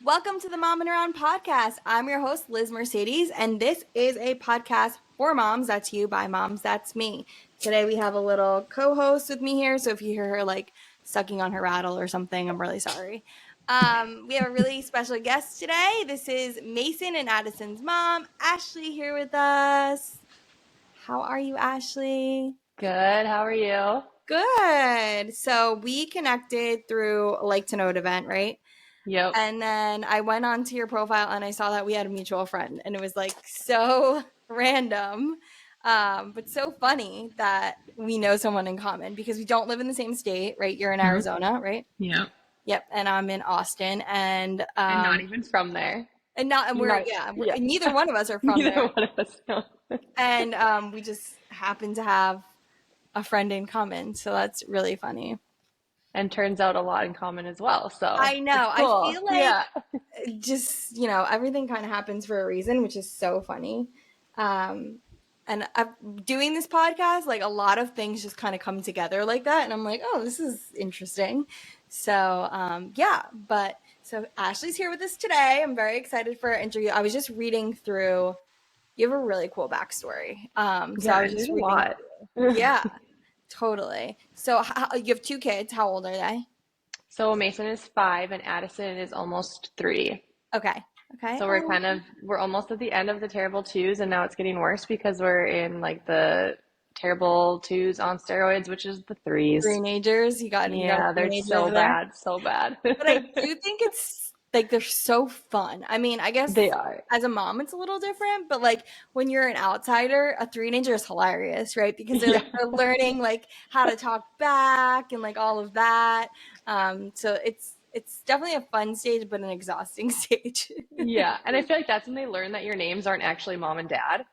Welcome to the Mompreneur podcast. I'm your host, Liz Mercedes, and this is a podcast for moms. That's you, by moms. That's me. Today we have a little co-host with me here, so if you hear her like sucking on her rattle or something, I'm really sorry. We have a really special guest today. This is Mason and Addison's mom, Ashley, here with us. How are you, Ashley? Good. How are you? Good. So we connected through a Like to Know It event, right? Yep. And then I went onto your profile and I saw that we had a mutual friend, and it was like so random, but so funny that we know someone in common because we don't live in the same state, right? You're in Arizona, right? Yep. Yep. And I'm in Austin, and And not even from there. we're Not, yeah, yeah. neither one of us are from Neither there, one of us know. and we just happen to have a friend in common, so that's really funny. And turns out a lot in common as well. So I know. it's cool. I feel like just, everything kind of happens for a reason, which is so funny. And doing this podcast, like a lot of things just kind of come together like that. And I'm like, oh, this is interesting. So, so Ashley's here with us today. I'm very excited for our interview. I was just reading through, you have a really cool backstory. So I was just reading. a lot. Yeah, totally. So you have 2 kids. How old are they? So Mason is 5 and Addison is almost 3. Okay. So we're almost at the end of the terrible twos, and now it's getting worse because we're in like the terrible twos on steroids, which is the threes. Teenagers, Yeah, they're so bad, so bad. But I do think it's like they're so fun. I mean, I guess They are. as a mom, it's a little different, but like when you're an outsider, a teenager is hilarious, right? Because they're learning like how to talk back and like all of that. So it's definitely a fun stage, but an exhausting stage. Yeah, and I feel like that's when they learn that your names aren't actually mom and dad.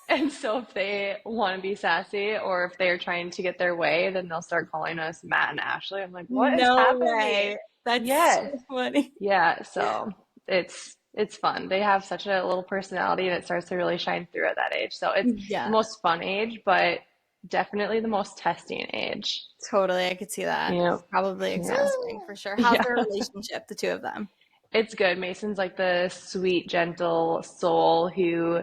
And so if they want to be sassy or if they're trying to get their way, then they'll start calling us Matt and Ashley. I'm like, what is No happening? way. That's Yes. so funny. Yeah, so it's fun. They have such a little personality and it starts to really shine through at that age. So it's the Yeah, most fun age, but definitely the most testing age. totally. I could see that. Yeah. It's probably Yeah. exhausting for sure. How's Yeah. their relationship, the two of them? It's good. Mason's like the sweet, gentle soul who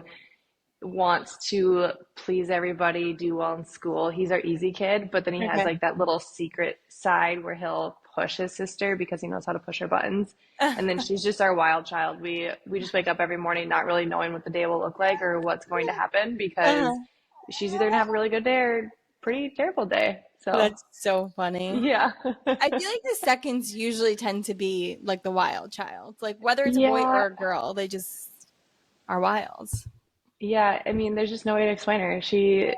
wants to please everybody, do well in school. He's our easy kid, but then he has Okay. like that little secret side where he'll push his sister because he knows how to push her buttons. And then she's just our wild child. We just wake up every morning not really knowing what the day will look like or what's going to happen because she's either gonna have a really good day or pretty terrible day. So That's so funny. yeah. I feel like the seconds usually tend to be like the wild child. Like whether it's a boy Yeah. or a girl, they just are wilds. Yeah. I mean, there's just no way to explain her. She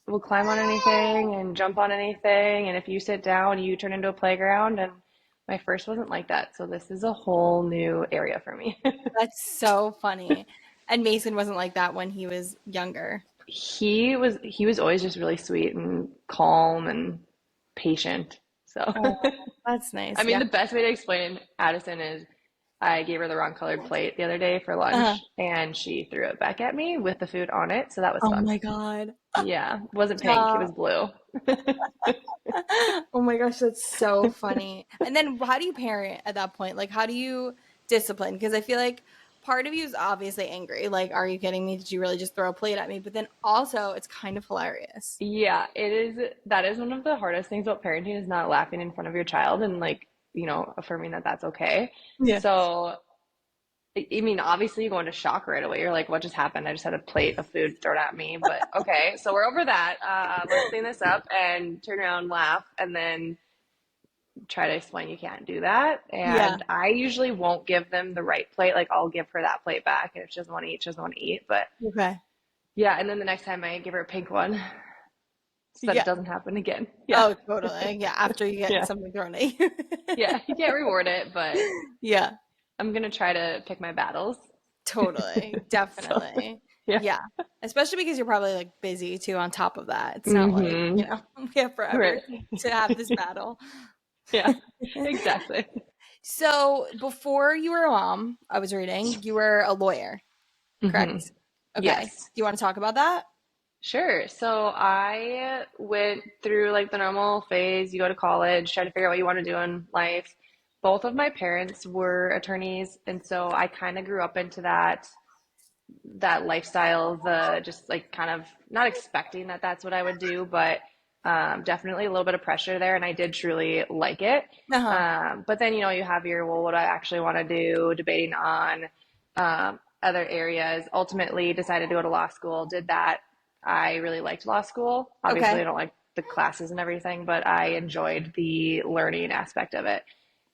will climb on anything and jump on anything. And if you sit down, you turn into a playground. And my first wasn't like that. So this is a whole new area for me. That's so funny. And Mason wasn't like that when he was younger. He was always just really sweet and calm and patient. So Oh, that's nice. I mean, Yeah. the best way to explain Addison is I gave her the wrong colored plate the other day for lunch and she threw it back at me with the food on it. So that was Oh fun. my God. Yeah. It wasn't pink, it was blue. Oh my gosh, that's so funny. And then how do you parent at that point? Like, how do you discipline? Because I feel like part of you is obviously angry. Like, are you kidding me? Did you really just throw a plate at me? But then also, it's kind of hilarious. Yeah, it is. That is one of the hardest things about parenting is not laughing in front of your child and like, affirming that that's okay. Yeah. So, I mean, obviously you go into shock right away. You're like, what just happened? I just had a plate of food thrown at me, but okay. So we're over that. Let's clean this up and turn around, laugh, and then try to explain you can't do that. Yeah. And I usually won't give them the right plate. Like I'll give her that plate back. And if she doesn't want to eat, she doesn't want to eat. But Okay. yeah, and then the next time I give her a pink one so that Yeah. it doesn't happen again. Yeah. Oh, totally. Yeah. After you get Yeah. something thrown at you. Yeah, you can't reward it, but Yeah. I'm gonna try to pick my battles. Totally. Definitely. Yeah. Yeah. Especially because you're probably like busy too on top of that. It's not like, we have forever Right. to have this battle. Yeah, exactly. So before you were a mom, I was reading, you were a lawyer, correct? Mhm. Okay. Yes. Do you want to talk about that? Sure. So I went through like the normal phase. You go to college, try to figure out what you want to do in life. both of my parents were attorneys, and so I kind of grew up into that lifestyle, the just like kind of not expecting that that's what I would do, but definitely a little bit of pressure there, and I did truly like it. Uh-huh. But then, you have your, well, what do I actually want to do, debating on other areas. Ultimately, decided to go to law school, did that. I really liked law school. Obviously, Okay. I don't like the classes and everything, but I enjoyed the learning aspect of it.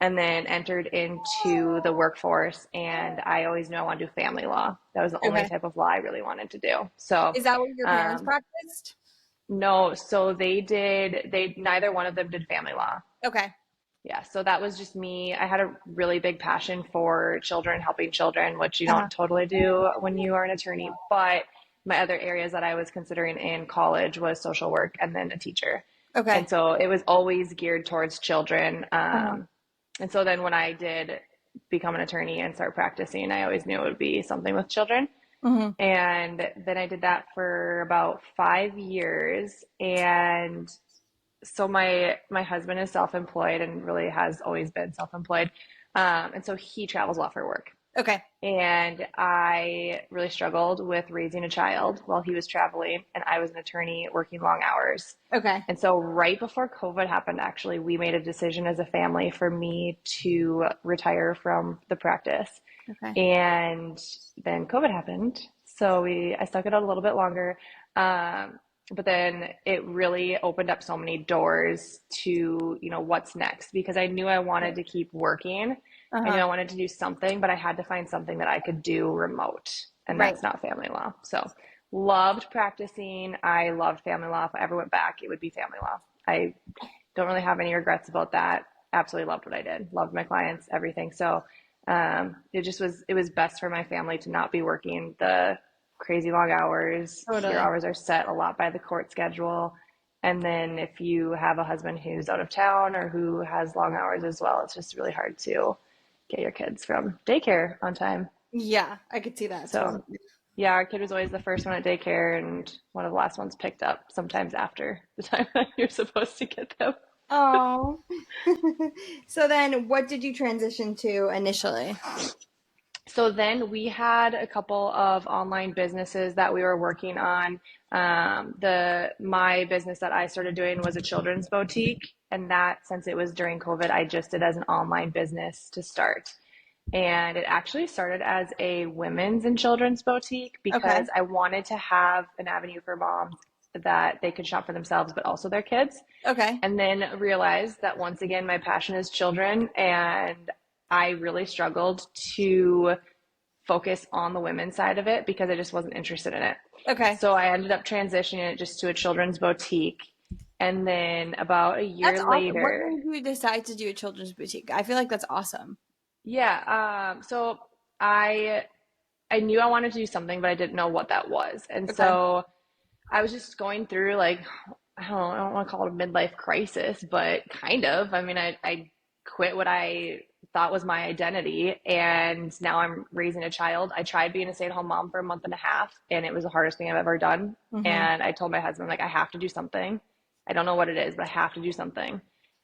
And then entered into the workforce, and I always knew I wanted to do family law. That was the only Okay. type of law I really wanted to do. So, Is that what your parents um, practiced? no, so neither one of them did family law. Okay. Yeah, so that was just me. I had a really big passion for children, helping children, which you Uh-huh. don't totally do when you are an attorney. But my other areas that I was considering in college was social work and then a teacher. And Okay. so it was always geared towards children. Uh-huh. And so then when I did become an attorney and start practicing, I always knew it would be something with children. Hmm. And then I did that for about 5 years. And so my husband is self-employed and really has always been self-employed. And so he travels a lot for work. Okay. And I really struggled with raising a child while he was traveling, and I was an attorney working long hours. Okay. And so right before COVID happened, actually, we made a decision as a family for me to retire from the practice. Okay. And then COVID happened. So I stuck it out a little bit longer. But then it really opened up so many doors to, what's next, because I knew I wanted to keep working. I knew Uh-huh. I wanted to do something, but I had to find something that I could do remote, and Right. that's not family law. So loved practicing. I loved family law. If I ever went back, it would be family law. I don't really have any regrets about that. Absolutely loved what I did. Loved my clients, everything. So it was best for my family to not be working the crazy long hours. Your Totally. hours are set a lot by the court schedule. And then if you have a husband who's out of town or who has long hours as well, it's just really hard to get your kids from daycare on time. Yeah, I could see that So totally. yeah, our kid was always the first one at daycare and one of the last ones picked up sometimes after the time that you're supposed to get them. Oh. So then what did you transition to initially? So then we had a couple of online businesses that we were working on. The my business that I started doing was a children's boutique, and that, since it was during COVID, I just did as an online business to start. And it actually started as a women's and children's boutique Okay. because I wanted to have an avenue for moms that they could shop for themselves, but also their kids. Okay. And then realized that once again, my passion is children, and I really struggled to focus on the women's side of it because I just wasn't interested in it. Okay. So I ended up transitioning it just to a children's boutique. And then about a That's year awesome. What later, made you decide to do a children's boutique? I feel like that's awesome. yeah, so I I knew I wanted to do something, but I didn't know what that was. And Okay. so I was just going through, like, I don't want to call it a midlife crisis, but kind of. I mean, I quit what I thought was my identity, and now I'm raising a child. I tried being a stay-at-home mom for a month and a half, and it was the hardest thing I've ever done. Mm-hmm. And I told my husband, like, I have to do something. I don't know what it is, but I have to do something.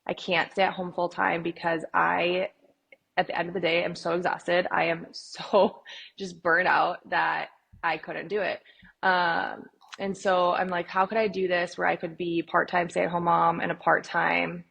I can't stay at home full time because at the end of the day, I'm so exhausted. I am so just burnt out that I couldn't do it. And so I'm like, how could I do this where I could be part-time stay-at-home mom and a part-time,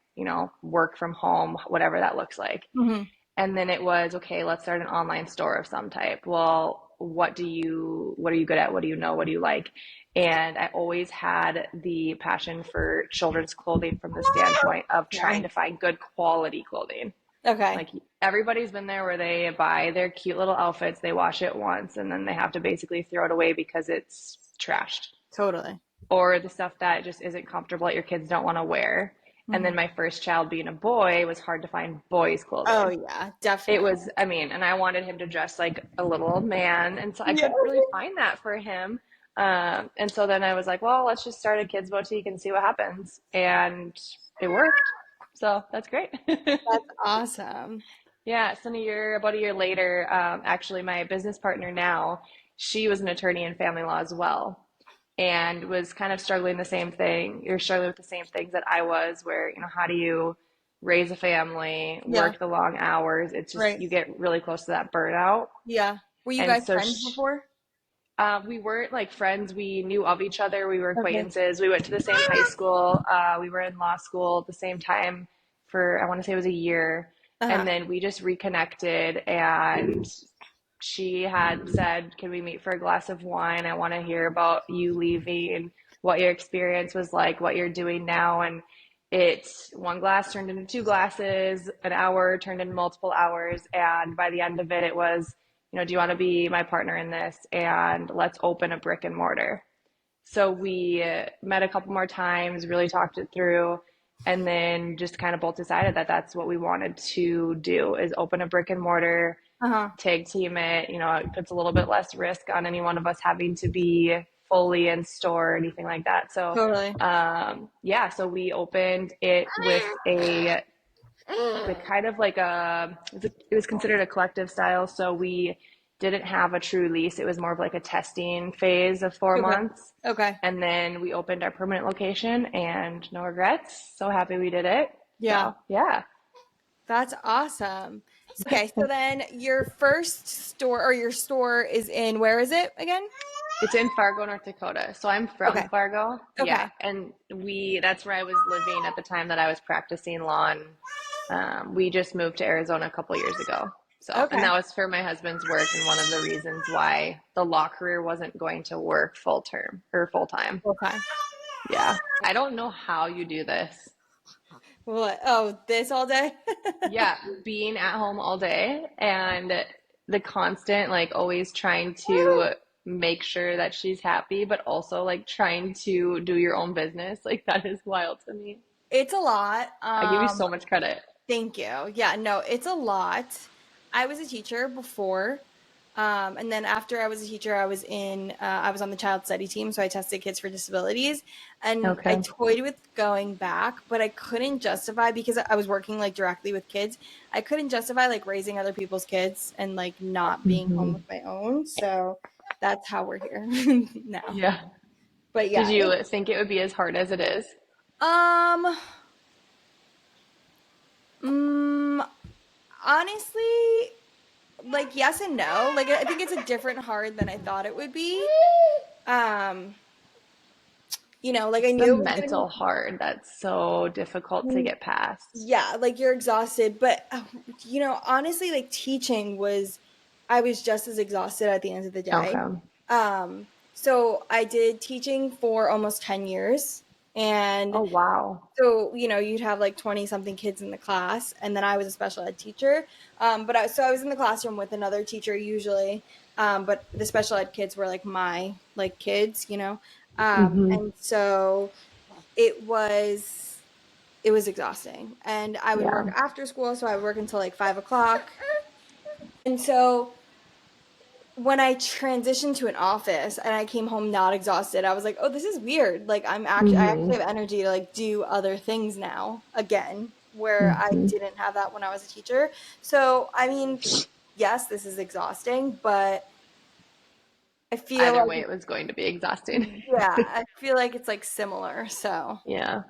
work from home, whatever that looks like. Mm-hmm. And then it was, okay, let's start an online store of some type. Well, what are you good at? What do you know? What do you like? And I always had the passion for children's clothing from the standpoint of trying Sorry. to find good quality clothing. Okay. Like, everybody's been there where they buy their cute little outfits, they wash it once, and then they have to basically throw it away because it's trashed. Totally. Or the stuff that just isn't comfortable that your kids don't want to wear. And Mm-hmm. then my first child being a boy, it was hard to find boys' Oh clothing. yeah, It definitely. was, I mean, and I wanted him to dress like a little old man, and so I Yeah. couldn't really find that for him. And so then I was like, well, let's just start a kids' boutique and see what happens. And it worked. So that's great. That's awesome. Yeah, so about a year later, actually, my business partner now, she was an attorney in family law as well, and was kind of struggling the same thing. You're struggling with the same things that I was, where, how do you raise a family, Yeah. work the long hours. It's just, Right. you get really close to that burnout. Yeah. Were you And guys so friends before? we weren't like friends. We knew of each other. We were Okay. acquaintances. We went to the same high school. We were in law school at the same time for, I want to say it was a year. And Uh-huh. then we just reconnected, and she had said, "Can we meet for a glass of wine? I want to hear about you leaving, what your experience was like, what you're doing now." And it's one glass turned into two glasses, an hour turned into multiple hours. And by the end of it, it was, do you want to be my partner in this? And let's open a brick and mortar. So we met a couple more times, really talked it through, and then just kind of both decided that that's what we wanted to do, is open a brick and mortar, Uh-huh. tag team it. It puts a little bit less risk on any one of us having to be fully in store or anything like that. So, Totally. yeah, so we opened it with kind of like it was considered a collective style. So we didn't have a true lease. It was more of like a testing phase of four Okay. months. Okay. And then we opened our permanent location, and no regrets. So happy we did it. Yeah. So, yeah. That's awesome. Okay, so then your first store or your store is in where is it again? It's in Fargo, North Dakota. So I'm from Okay. Fargo. Yeah. Okay. And that's where I was living at the time that I was practicing law. And we just moved to Arizona a couple years ago. So, and Okay. that was for my husband's work, and one of the reasons why the law career wasn't going to work full term or full time. Okay. Yeah. I don't know how you do this. What? Oh, this all day? Yeah, being at home all day and the constant, like, always trying to make sure that she's happy, but also like trying to do your own business. Like, that is wild to me. It's a lot. I give you so much credit. Thank you. Yeah, no, it's a lot. I was a teacher before. And then after I was a teacher, I was on the child study team. So I tested kids for disabilities, and I Okay. toyed with going back, but I couldn't justify because I was working like directly with kids. I couldn't justify like raising other people's kids and like not being home Hmm. with my own. So that's how we're here now. Yeah. But Did yeah, you think it would be as hard as it is? um, mm, honestly, like yes and no. Like I think it's a different hard than I thought it would be. Um, like I It's the knew it was gonna be mental hard that's so difficult to get past. yeah, like you're exhausted, but honestly, like I was just as exhausted at the end of the day. Okay. So I did teaching for almost 10 years, and Oh, wow. so, you'd have like 20 something kids in the class, and then I was a special ed teacher. So I was in the classroom with another teacher usually. But the special ed kids were like my like kids. Hmm. And so it was it was exhausting. And I would work Yeah. after school, so I would work until like 5 o'clock. And so when I transitioned to an office and I came home not exhausted, I was like, "Oh, this is weird. Like I Hmm. actually have energy to like do other things now again, where I Hmm. didn't have that when I was a teacher." So, I mean, yes, this is exhausting, but I feel Either way, like it was going to be exhausting. yeah, I feel like it's like similar. So, Yeah.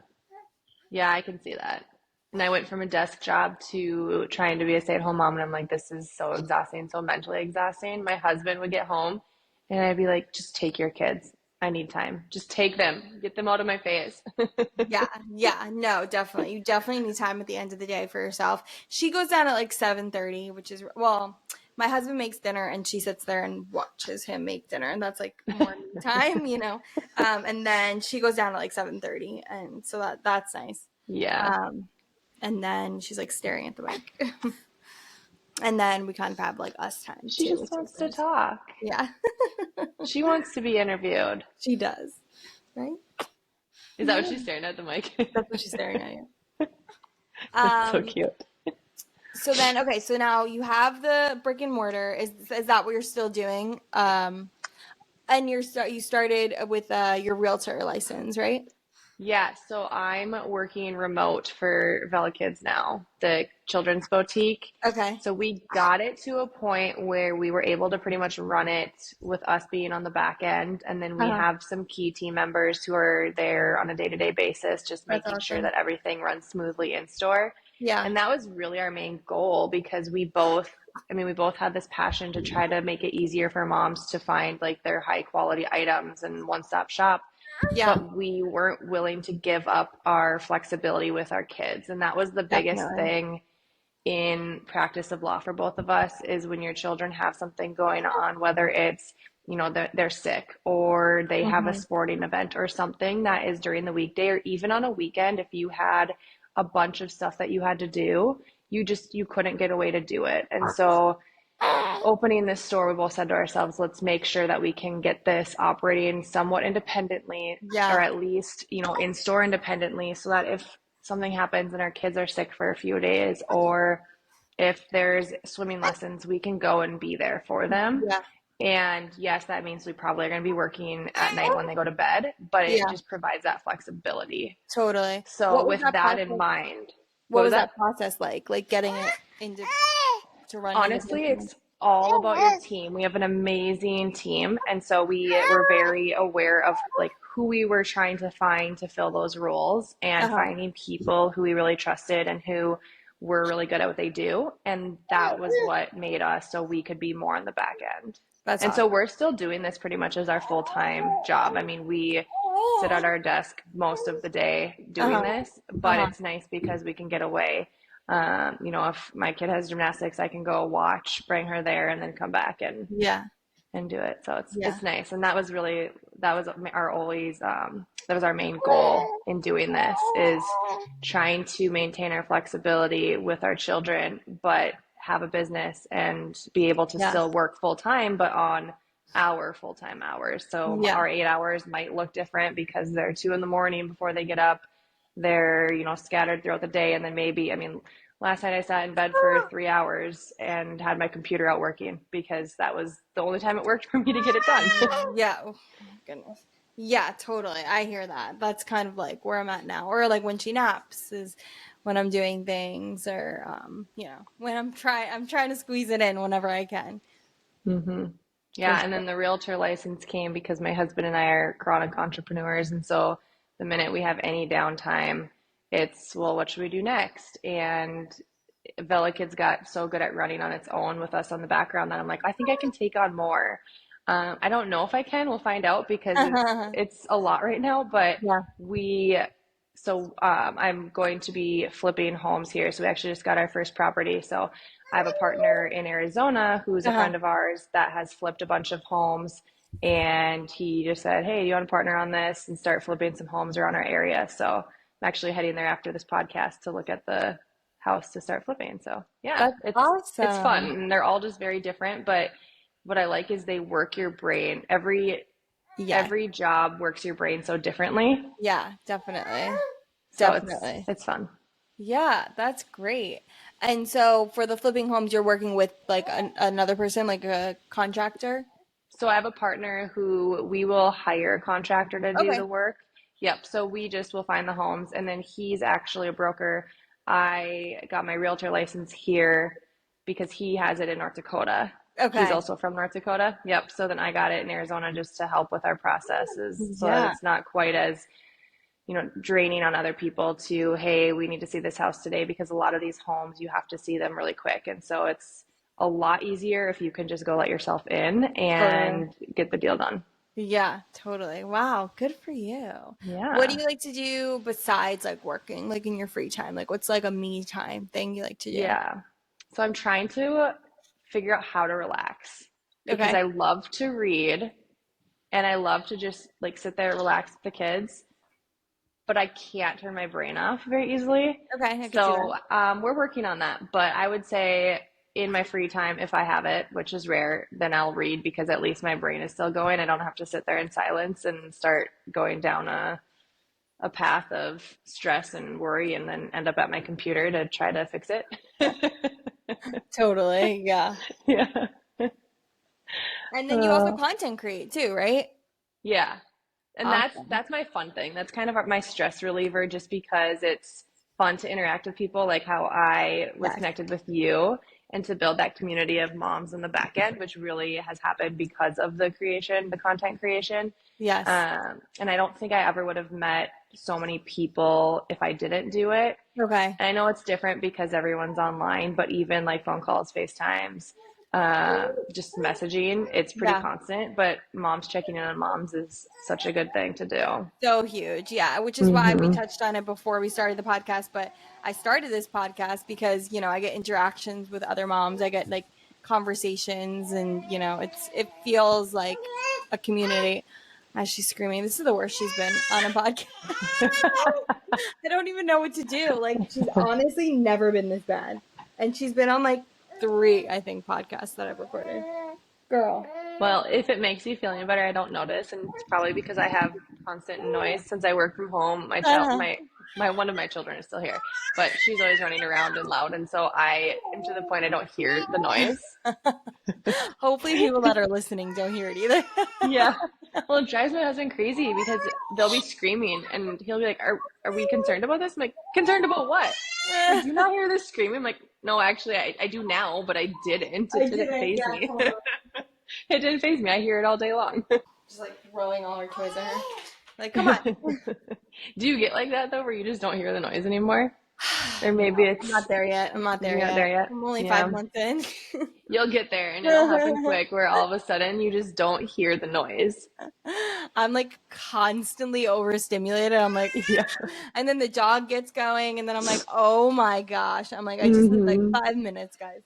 Yeah, I can see that. And I went from a desk job to trying to be a stay-at-home mom, and I'm like, this is so exhausting, so mentally exhausting. My husband would get home, and I'd be like, just take your kids. I need time. Just take them. Get them out of my face. yeah, yeah, no, definitely. You definitely need time at the end of the day for yourself. She goes down at like 7:30, which is well, my husband makes dinner and she sits there and watches him make dinner, and that's like more me time. And then she goes down at like 7:30, and so that's nice. Yeah. Um, and then she's like staring at the mic. And then we kind of have like us time She too, just which is wants to nice. talk. Yeah. She wants to be interviewed. She does. Right? Is that what she's staring at the mic? That's what she's staring at you. That's so Um, cute. So then, okay, so now you have the brick and mortar. Is that what you're still doing? And you started with your realtor license, right? Yeah, so I'm working remote for Vela Kids now, the children's boutique. Okay. So we got it to a point where we were able to pretty much run it with us being on the back end. And then we Uh-huh. have some key team members who are there on a day-to-day basis, just That's making sure awesome. that everything runs smoothly in store. Yeah. And that was really our main goal because we both had this passion to try to make it easier for moms to find like their high quality items and one-stop shop, Yeah. but we weren't willing to give up our flexibility with our kids. And that was the biggest Definitely. thing in practice of law for both of us, is when your children have something going on, whether it's, they're sick or they have a Hmm. sporting event or something that is during the weekday, or even on a weekend, if you had a bunch of stuff that you had to do, you couldn't get away to do it. And so opening this store, we both said to ourselves, let's make sure that we can get this operating somewhat independently, or Yeah. at least, in store independently, so that if something happens and our kids are sick for a few days, or if there's swimming lessons, we can go and be there for them. Yeah. And yes, that means we probably are going to be working at night when they go to bed, but it Yeah. just provides that flexibility. Totally. So What was with that that in process? mind, What what was was that? that process like getting it into to running the Honestly, business? it's all about your team. We have an amazing team, and so we were very aware of like who we were trying to find to fill those roles, and Uh-huh. finding people who we really trusted and who were really good at what they do. And that was what made us so we could be more on the back end. That's And so awesome. we're still doing this pretty much as our full-time job. I mean, we sit at our desk most of the day doing Uh-huh. this, but Uh-huh. it's nice because we can get away. If my kid has gymnastics, I can go watch, bring her there, and then come back Yeah. and do it. So Yeah. it's nice, and that was our always that was our main goal in doing this, is trying to maintain our flexibility with our children, but have a business and be able to Yeah. still work full time, but on our full time hours. So Yeah. our 8 hours might look different because they're 2 in the morning before they get up. They're, scattered throughout the day. And then maybe, last night I sat in bed for 3 hours and had my computer out working because that was the only time it worked for me to get it done. Yeah. Oh my goodness. Yeah, totally. I hear that. That's kind of like where I'm at now. Or like when she naps is when I'm doing things, or when I'm trying to squeeze it in whenever I can. hmm For Yeah, and sure. then the realtor license came because my husband and I are chronic entrepreneurs. And so the minute we have any downtime, it's, well, what should we do next? And Vela Kids got so good at running on its own with us on the background that I'm like, I think I can take on more. I don't know if I can. We'll find out because it's a lot right now. But Yeah. we, I'm going to be flipping homes here. So we actually just got our first property. So I have a partner in Arizona who's a Uh-huh. friend of ours that has flipped a bunch of homes. And he just said, hey, you want to partner on this and start flipping some homes around our area? So I'm actually heading there after this podcast to look at the house to start flipping. So yeah, That's it's fun, awesome. and they're all just very different. But what I like is they work your brain. Yeah. Every job works your brain so differently. Yeah, definitely. So Definitely. it's fun. Yeah, that's great. And so for the flipping homes, you're working with like another person, like a contractor? So I have a partner who we will hire a contractor to do Okay. the work. Yep. So we just will find the homes, and then he's actually a broker. I got my realtor license here because he has it in North Dakota. He's Okay. also from North Dakota. Yep. So then I got it in Arizona just to help with our processes so that Yeah. it's not quite as, draining on other people to, hey, we need to see this house today, because a lot of these homes, you have to see them really quick. And so it's a lot easier if you can just go let yourself in Totally. and get the deal done. Yeah, totally. Wow, good for you. What do Yeah. you like to do besides like working, like in your free time? Like what's like a me time thing you like to do? Yeah. So I'm trying to figure out how to relax because Okay. I love to read and I love to just like sit there, relax with the kids, but I can't turn my brain off very easily. Okay, I could see that. So we're working on that. But I would say in my free time, if I have it, which is rare, then I'll read because at least my brain is still going. I don't have to sit there in silence and start going down a path of stress and worry and then end up at my computer to try to fix it. Totally. Yeah. Yeah. And then you also Uh, content create too, right? yeah. And Awesome. that's my fun thing. That's kind of my stress reliever, just because it's fun to interact with people, like how I was Yes. connected with you, and to build that community of moms in the back end, which really has happened because of the content creation. Yes. And I don't think I ever would have met so many people if I didn't do it. Okay. And I know it's different because everyone's online, but even like phone calls, FaceTimes, just messaging, it's pretty Yeah. constant. But moms checking in on moms is such a good thing to do. So huge. Yeah. Which is why we Hmm. touched on it before we started the podcast. But I started this podcast because, I get interactions with other moms. I get like conversations and, it feels like a community. As she's screaming, this is the worst she's been on a podcast. I don't even know what to do. Like, she's honestly never been this bad. And she's been on like three, I think, podcasts that I've recorded. Girl. Well, if it makes you feel any better, I don't notice, and it's probably because I have constant noise since I work from home. Uh-huh. My one of my children is still here, but she's always running around and loud, and so I am to the point I don't hear the noise. Hopefully, people that are listening don't hear it either. Yeah. Well, it drives my husband crazy because they'll be screaming and he'll be like, are we concerned about this? I'm like, concerned about what? Like, do you not hear this screaming? I'm like, no, actually, I do now, but I didn't. I It didn't didn't, faze yeah, me. totally. It didn't faze me. I hear it all day long. Just like throwing all her toys at her. Like, come on. Do you get like that though, where you just don't hear the noise anymore? Or maybe No, I'm it's not there yet. I'm not there you're not yet. there yet. I'm only Yeah. 5 months in. You'll get there and it'll happen quick where all of a sudden you just don't hear the noise. I'm like constantly overstimulated. I'm like, Yeah. and then the dog gets going, and then I'm like, oh my gosh. I'm like, I just need like Hmm. 5 minutes, guys.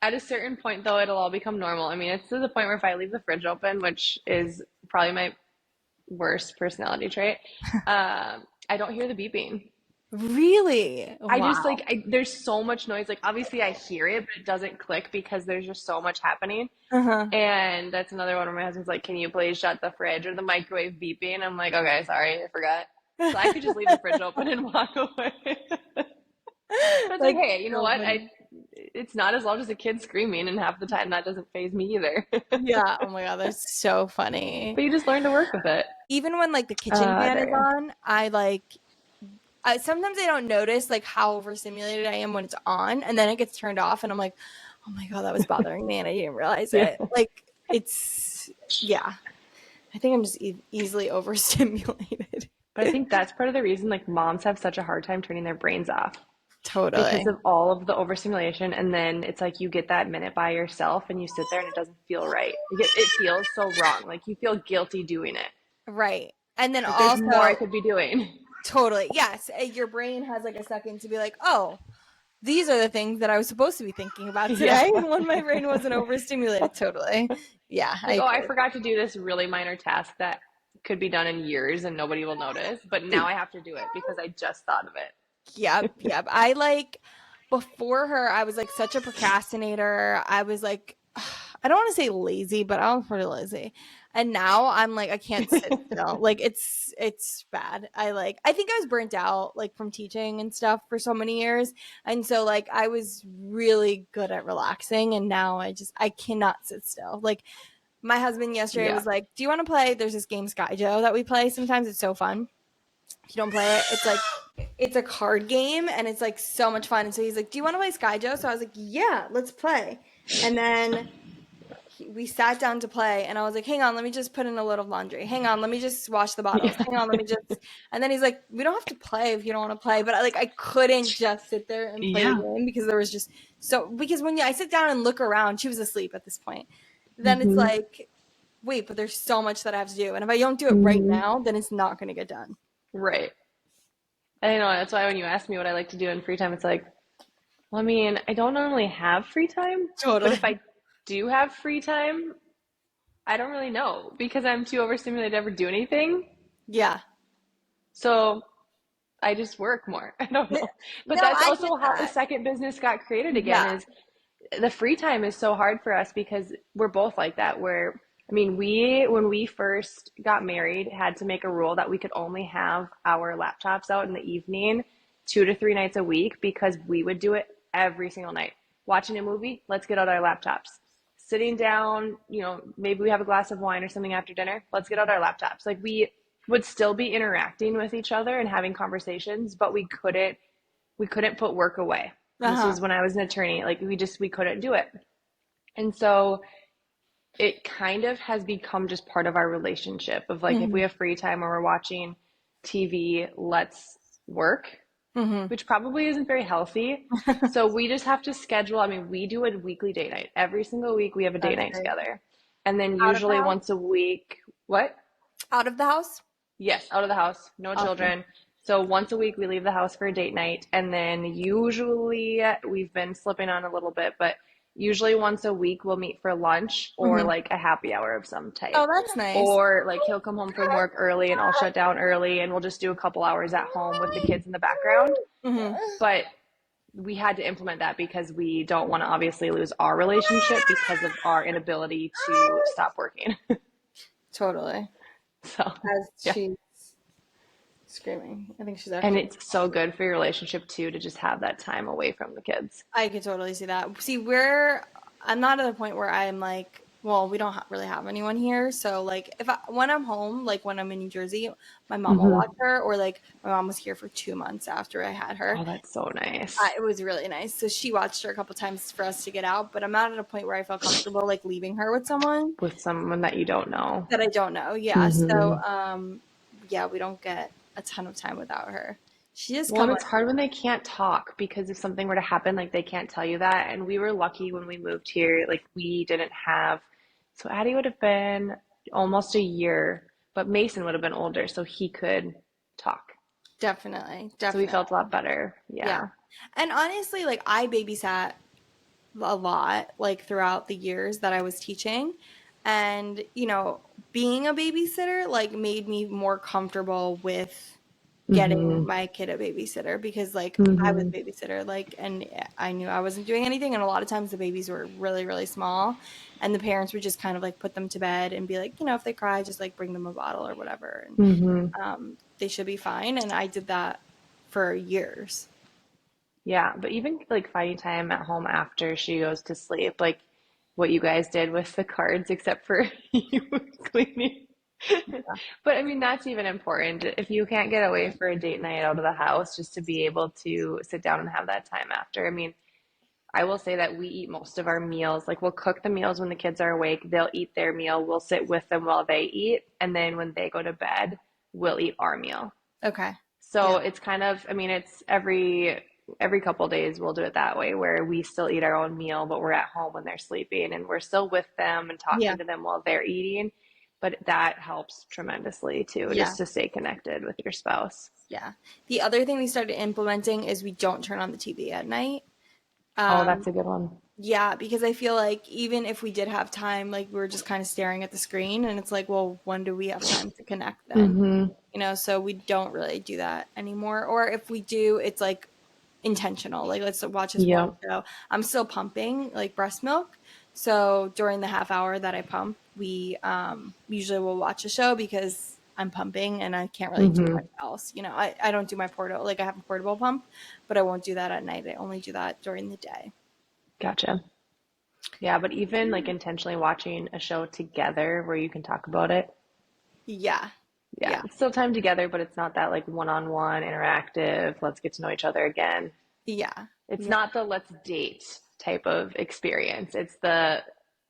At a certain point, though, it'll all become normal. I mean, it's to the point where if I leave the fridge open, which is probably my worst personality trait, I don't hear the beeping. Really? I just Wow. like, there's so much noise. Like, obviously, I hear it, but it doesn't click because there's just so much happening. Uh-huh. And that's another one where my husband's like, can you please shut the fridge or the microwave beeping? I'm like, okay, sorry, I forgot. So I could just leave the fridge open and walk away. But it's like, Like, hey, you know so what? funny. It's not as loud as a kid screaming, and half the time that doesn't faze me either. Yeah. Oh my God, that's so funny. But you just learn to work with it. Even when like the kitchen fan is There on, sometimes I don't notice like how overstimulated I am when it's on, and then it gets turned off, and I'm like, oh my God, that was bothering me, and I didn't realize you it. go. Like, yeah. I think I'm just easily overstimulated. But I think that's part of the reason like moms have such a hard time turning their brains off because Totally. of all of the overstimulation. And then it's like you get that minute by yourself and you sit there and it doesn't feel right. It feels so wrong. Like you feel guilty doing it. Right. And then Like there's more I also, could be doing. totally, yes, your brain has like a second to be like, oh, these are the things that I was supposed to be thinking about Yeah. today when my brain wasn't overstimulated. Totally. Yeah, I Like, oh, I agree. forgot to do this really minor task that could be done in years and nobody will notice. But now I have to do it because I just thought of it. Yep, yep. Before her, I was like such a procrastinator. I was like, I don't want to say lazy, but I'm pretty lazy. And now I'm like, I can't sit still. Like it's bad. I think I was burnt out like from teaching and stuff for so many years. And so like I was really good at relaxing, and now I cannot sit still. Like my husband yesterday Yeah. was like, "Do you want to play? There's this game Sky Joe that we play sometimes. It's so fun. If you don't play it, it's a card game, and it's like so much fun." And so he's like, "Do you want to play Sky Joe?" So I was like, "Yeah, let's play." And then we sat down to play, and I was like, "Hang on, let me just put in a load of laundry. Hang on, let me just wash the bottles. Yeah. Hang on, let me just." And then he's like, "We don't have to play if you don't want to play." But I couldn't just sit there and play the Yeah. game because there was just because when I sit down and look around, she was asleep at this point. Then it's Hmm. like, wait, but there's so much that I have to do, and if I don't do it right Hmm. now, then it's not going to get done. Right. I know. That's why when you ask me what I like to do in free time, it's like, well, I mean, I don't normally have free time, but Totally. if I do have free time, I don't really know because I'm too overstimulated to ever do anything. Yeah. So I just work more. I don't know. But No, that's I get also how the that. second business got created again Yeah. is the free time is so hard for us because we're both like that. Where, I mean, when we first got married, had to make a rule that we could only have our laptops out in the evening 2 to 3 nights a week because we would do it every single night. Watching a movie, let's get out our laptops. Sitting down, maybe we have a glass of wine or something after dinner, let's get out our laptops. Like we would still be interacting with each other and having conversations, but we couldn't put work away. This Uh-huh. was when I was an attorney. Like we couldn't do it. And so it kind of has become just part of our relationship of like if we Mhm. have free time or we're watching TV, let's work, Mm-hmm. which probably isn't very healthy. So we just have to schedule. I mean, we do a weekly date night. Every single week we have a date That's night great. together. And then Out of the usually house? once a week, what? Out of the house? Yes, out of the house, no Awesome. children. So once a week we leave the house for a date night, and then usually we've been slipping on a little bit, but usually once a week we'll meet for lunch or Mm-hmm. like a happy hour of some Oh, type. that's nice. Or like he'll come home from work early and I'll shut down early and we'll just do a couple hours at home with the kids in the background. Mm-hmm. But we had to implement that because we don't want to obviously lose our relationship because of our inability to stop working. Totally. So, As yeah. she's screaming. I think she's And actually. it's so good for your relationship too to just have that time away from the kids. I could totally see that. See, I'm not at the point where I'm like, well, we don't really have anyone here. So, like, when I'm home, like when I'm in New Jersey, my mom will watch Mm-hmm. her, or like my mom was here for 2 months after I had her. Oh, that's so nice. It was really nice. So she watched her a couple times for us to get out, but I'm not at a point where I feel comfortable like leaving her with someone With someone that you don't know. that I don't know. Yeah. So, Mm-hmm. yeah, we don't get a ton of time without her. She just Well, come and like, it's hard when they can't talk because if something were to happen, like they can't tell you that. And we were lucky when we moved here, like we didn't have, so Addie would have been almost a year, but Mason would have been older, so he could talk. definitely, So we definitely. felt a lot better. Yeah. Yeah. And honestly, like I babysat a lot, like throughout the years that I was teaching. And, being a babysitter, like made me more comfortable with getting Mm-hmm. my kid a babysitter because like I was Mm-hmm. a babysitter, like, and I knew I wasn't doing anything. And a lot of times the babies were really, really small and the parents would just kind of like put them to bed and be like, if they cry, just like bring them a bottle or whatever. And Mm-hmm. they should be fine. And I did that for years. Yeah, but even like finding time at home after she goes to sleep, like what you guys did with the cards, except for you cleaning. But I mean, that's even important. If you can't get away for a date night out of the house, just to be able to sit down and have that time after. I mean, I will say that we eat most of our meals. Like we'll cook the meals when the kids are awake, they'll eat their meal, we'll sit with them while they eat, and then when they go to bed, we'll eat our meal. Okay. Yeah. So it's kind of, I mean, it's every couple days we'll do it that way where we still eat our own meal, but we're at home when they're sleeping and we're still with them and Yeah. talking to them while they're eating. But that helps tremendously too, Yeah. just to stay connected with your spouse. Yeah. The other thing we started implementing is we don't turn on the TV at night. Oh, Um, that's a good one. yeah, because I feel like even if we did have time, like we were just kind of staring at the screen and it's like, well, when do we have time to connect then? Mm-hmm. So we don't really do that anymore. Or if we do, it's like intentional. Like let's watch this one Yep. show. I'm still pumping like breast milk. So during the half hour that I pump, we usually will watch a show because I'm pumping and I can't really do much Mm-hmm. else. I don't do my portable, like I have a portable pump, but I won't do that at night. I only do that during the day. Gotcha. Yeah, but even like intentionally watching a show together where you can talk about it. Yeah. Yeah, Yeah. it's still time together, but it's not that like one-on-one interactive, let's get to know each other again. Yeah. It's Yeah. not the let's date type of experience. It's the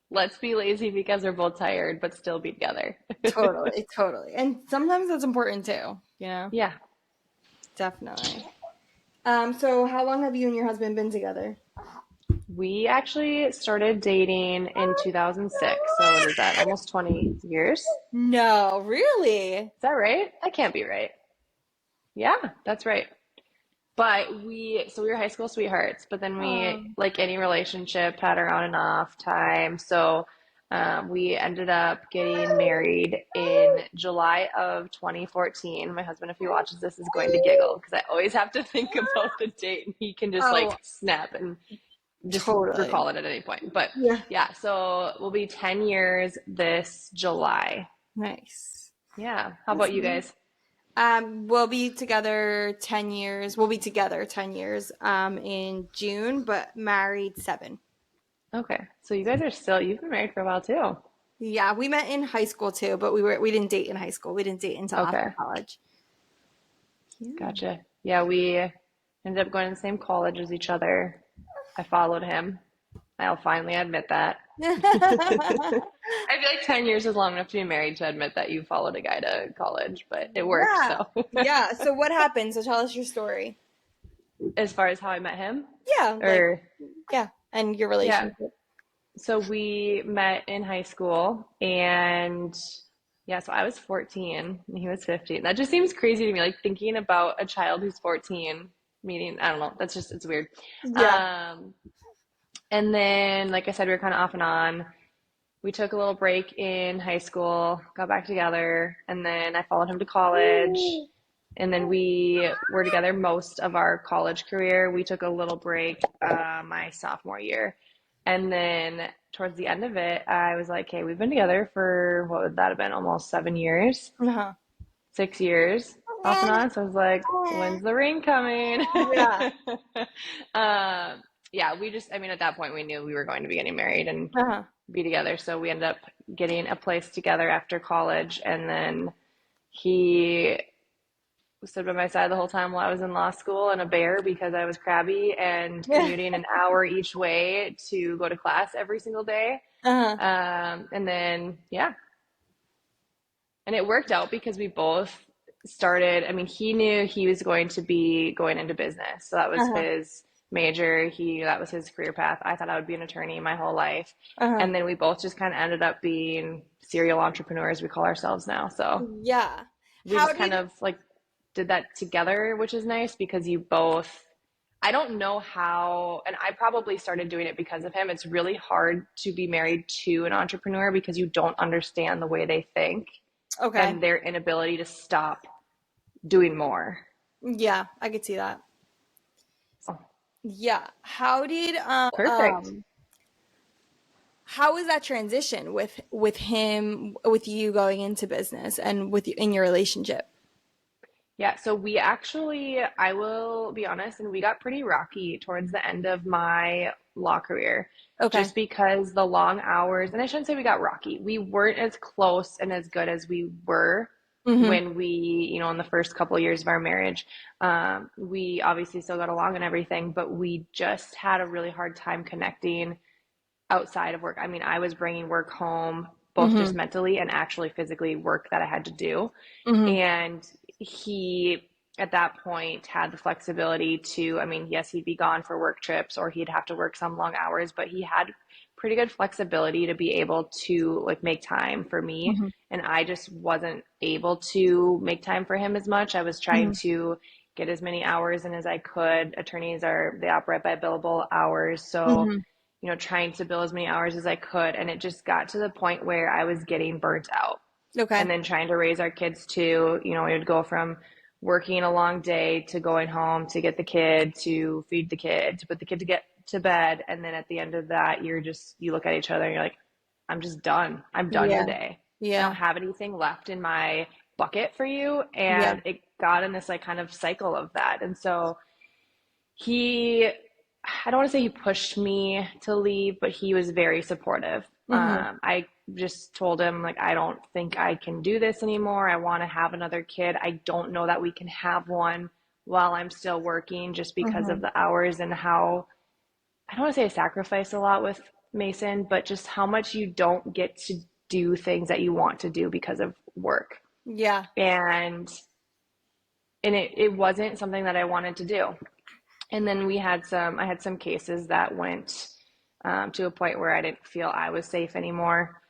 let's be lazy because we're both tired, but still be together. Totally. Totally. And sometimes that's important too. Yeah. Definitely. So how long have you and your husband been together? We actually started dating in 2006. So what is that? Almost 20 years? Is No, really? that right? That can't be right. Yeah, that's right. But so we were high school sweethearts, but then we, Um, like any relationship, had our on and off time. So we ended up getting married in July of 2014. My husband, if he watches this, is going to giggle because I always have to think about the date and he can just oh, like snap and just totally. recall it at any point. But Yeah. yeah, so we'll be 10 years this July. Nice. Yeah. How That's about you nice. guys? We'll be together 10 years. We'll be together 10 years in June, but married 7. Okay. So you guys are still, you've been married for a while too. Yeah, we met in high school too, but we didn't date in high school. We didn't date until after Okay. college. Yeah. Gotcha. Yeah, we ended up going to the same college as each other. I followed him. I'll finally admit that. I feel like 10 years is long enough to be married to admit that you followed a guy to college, but it worked. Yeah. So, Yeah. So what happened? So tell us your story. as far as how I met him, Yeah, like or yeah, and your yeah, relationship. so we met in high school, and yeah, so I was 14 and he was 15. That just seems crazy to me, like thinking about a child who's 14 meeting, I don't know, that's just, it's weird. Yeah. Um, and then, like I said, we were kind of off and on. We took a little break in high school, got back together, and then I followed him to college. And then we were together most of our college career. We took a little break my sophomore year. And then towards the end of it, I was like, hey, we've been together for what would that have been? Almost 7 years, Uh-huh. 6 years off and on. So I was like, when's the ring coming? Yeah. um, yeah, we just, I mean, at that point, we knew we were going to be getting married and Uh-huh. be together. So we ended up getting a place together after college. And then he stood by my side the whole time while I was in law school and a bear because I was crabby and commuting an hour each way to go to class every single day. Uh-huh. And then, yeah, and it worked out because we both started. I mean, he knew he was going to be going into business. So that was Uh-huh. his major. That was his career path. I thought I would be an attorney my whole life. Uh-huh. And then we both just kind of ended up being serial entrepreneurs, we call ourselves now. So Yeah. we How just did kind of like did that together, which is nice because you both, I don't know how, and I probably started doing it because of him. It's really hard to be married to an entrepreneur because you don't understand the way they think Okay. and their inability to stop doing more. Yeah, I could see that. So, Yeah. How did perfect. how was that transition with him with you going into business and with you in your relationship? Yeah, so we actually, I will be honest, and we got pretty rocky towards the end of my law career Okay. just because the long hours, and I shouldn't say we got rocky. We weren't as close and as good as we were Mm-hmm. when we, in the first couple of years of our marriage. We obviously still got along and everything, but we just had a really hard time connecting outside of work. I mean, I was bringing work home, both just Mm-hmm. mentally and actually physically work that I had to do. Mm-hmm. And he, at that point, had the flexibility to, I mean, yes, he'd be gone for work trips or he'd have to work some long hours, but he had pretty good flexibility to be able to like make time for me. Mm-hmm. And I just wasn't able to make time for him as much. I was trying Mm-hmm. to get as many hours in as I could. Attorneys they operate by billable hours. So, Mm-hmm. trying to bill as many hours as I could. And it just got to the point where I was getting burnt out. And Okay. then trying to raise our kids too, we would go from working a long day to going home to get the kid, to feed the kid, to put the kid to get to bed. And then at the end of that, you look at each other and you're like, I'm just done. I'm done Yeah. today. I don't Yeah. have anything left in my bucket for you. Yeah. And it got in this like kind of cycle of that. And so he, I don't want to say he pushed me to leave, but he was very supportive. Mm-hmm. I just told him, like, I don't think I can do this anymore. I want to have another kid. I don't know that we can have one while I'm still working just because Mm-hmm. of the hours and how, I don't want to say I sacrifice a lot with Mason, but just how much you don't get to do things that you want to do because of work. Yeah. And it wasn't something that I wanted to do. And then I had some cases that went to a point where I didn't feel I was safe anymore.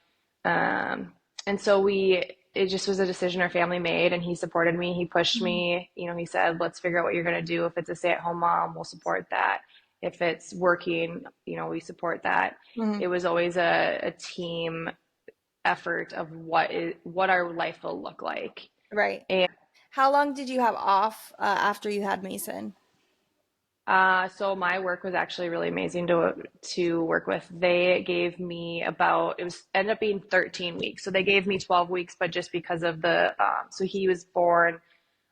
And so it just was a decision our family made, and he supported me. He pushed me. He said, let's figure out what you're going to do. If it's a stay-at-home mom, we'll support that. If it's working, we support that. Mm-hmm. It was always a team effort of what our life will look like. Right. And How long did you have off after you had Mason? so my work was actually really amazing to work with. They gave me ended up being 13 weeks. So they gave me 12 weeks, but just because of so he was born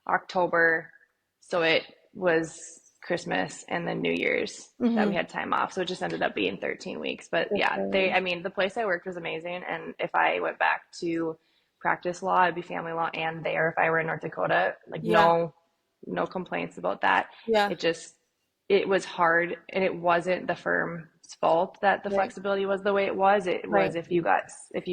October, so it was Christmas and then New Year's that we Mm-hmm. had time off. So it just ended up being 13 weeks. But yeah, Okay. I mean, the place I worked was amazing. And if I went back to practice law, it'd be family law and there if I were in North Dakota, like Yeah. no complaints about that. Yeah. It just, it was hard and it wasn't the firm parents' fault that the Right. flexibility was the way it was. It Right. was if you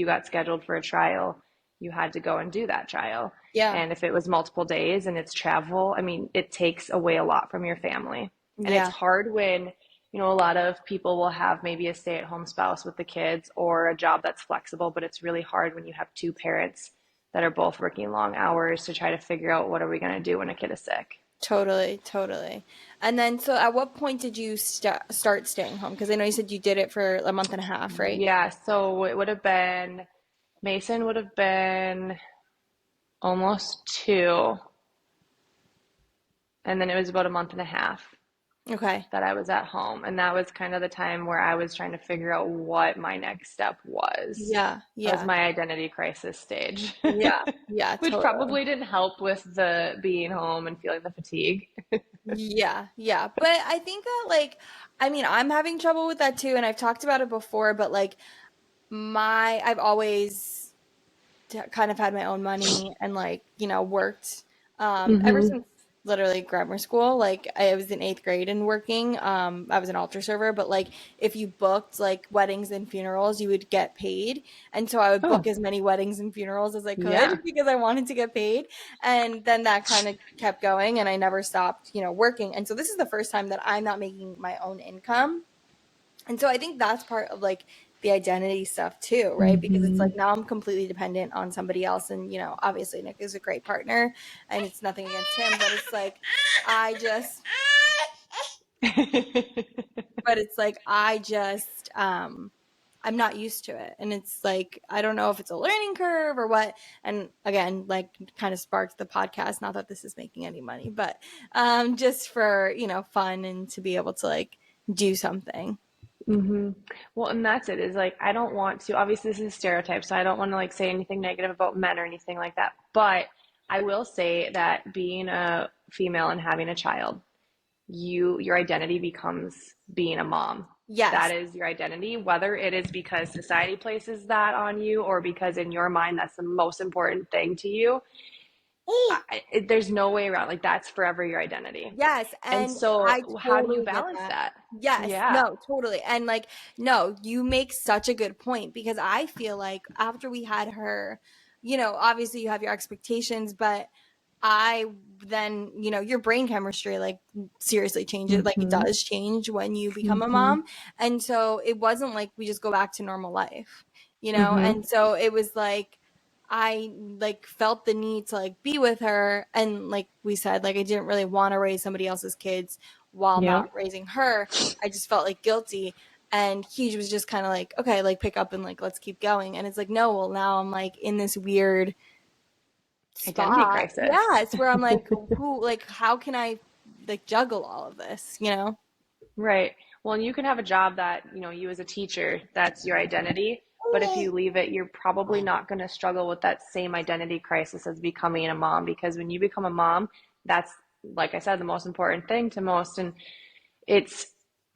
got scheduled for a trial, you had to go and do that trial. Yeah. And if it was multiple days and it's travel, I mean, it takes away a lot from your family. And it's Yeah. hard when, you know, a lot of people will have maybe a stay-at-home spouse with the kids or a job that's flexible, but it's really hard when you have two parents that are both working long hours to try to figure out what are we going to do when a kid is sick. Totally, totally. And then, so at what point did you start staying home? Because I know you said you did it for a month and a half, right? Yeah, so it would have been Mason would have been almost 2, and then it was about a month and a half Okay. that I was at home. And that was kind of the time where I was trying to figure out what my next step was. Yeah, That was yeah, my identity crisis stage, yeah, yeah, which totally. probably didn't help with the being home and feeling the fatigue. Yeah, yeah. But I think that, like, I mean, I'm having trouble with that too, and I've talked about it before, but like, I've always kind of had my own money and like, worked ever Mm-hmm. since literally grammar school. Like I was in eighth grade and working. I was an altar server, but like if you booked like weddings and funerals, you would get paid. And so I would book Oh, as many weddings and funerals as I could yeah. because I wanted to get paid. And then that kind of kept going and I never stopped, working. And so this is the first time that I'm not making my own income. And so I think that's part of like the identity stuff too, right? Because it's Mm-hmm. like now I'm completely dependent on somebody else. And, obviously Nick is a great partner and it's nothing against him, but it's like I just, but it's like I just, I'm not used to it. And it's like, I don't know if it's a learning curve or what. And again, like kind of sparked the podcast. Not that this is making any money, but just for, fun and to be able to like do something. Hmm. Well, and that's it, is like, I don't want to, obviously, this is a stereotype, so I don't want to like say anything negative about men or anything like that. But I will say that being a female and having a child, your identity becomes being a mom. That Yes. is your identity, whether it is because society places that on you or because in your mind that's the most important thing to you. There's no way around. Like, that's forever your identity. Yes, And and I so, how do you totally get balance that. that? Yes, Yeah. no, totally. And like, no, you make such a good point because I feel like after we had her, obviously you have your expectations, but I then, your brain chemistry like seriously changes, like it Mm-hmm. does change when you become a Mm-hmm. mom. And so it wasn't like we just go back to normal life, Mm-hmm. And so it was like I like felt the need to like be with her and like we said like I didn't really want to raise somebody else's kids while not Yep. raising her. I just felt like guilty and he was just kind of like okay, like pick up and like let's keep going. And it's like no, well now I'm like in this weird Identity spot. Yeah, crisis. it's where I'm like who like how can I like juggle all of this? Right. Well, and you can have a job that, you know, you as a teacher, that's your identity. But if you leave it, you're probably not going to struggle with that same identity crisis as becoming a mom. Because when you become a mom, that's, like I said, the most important thing to most. And it's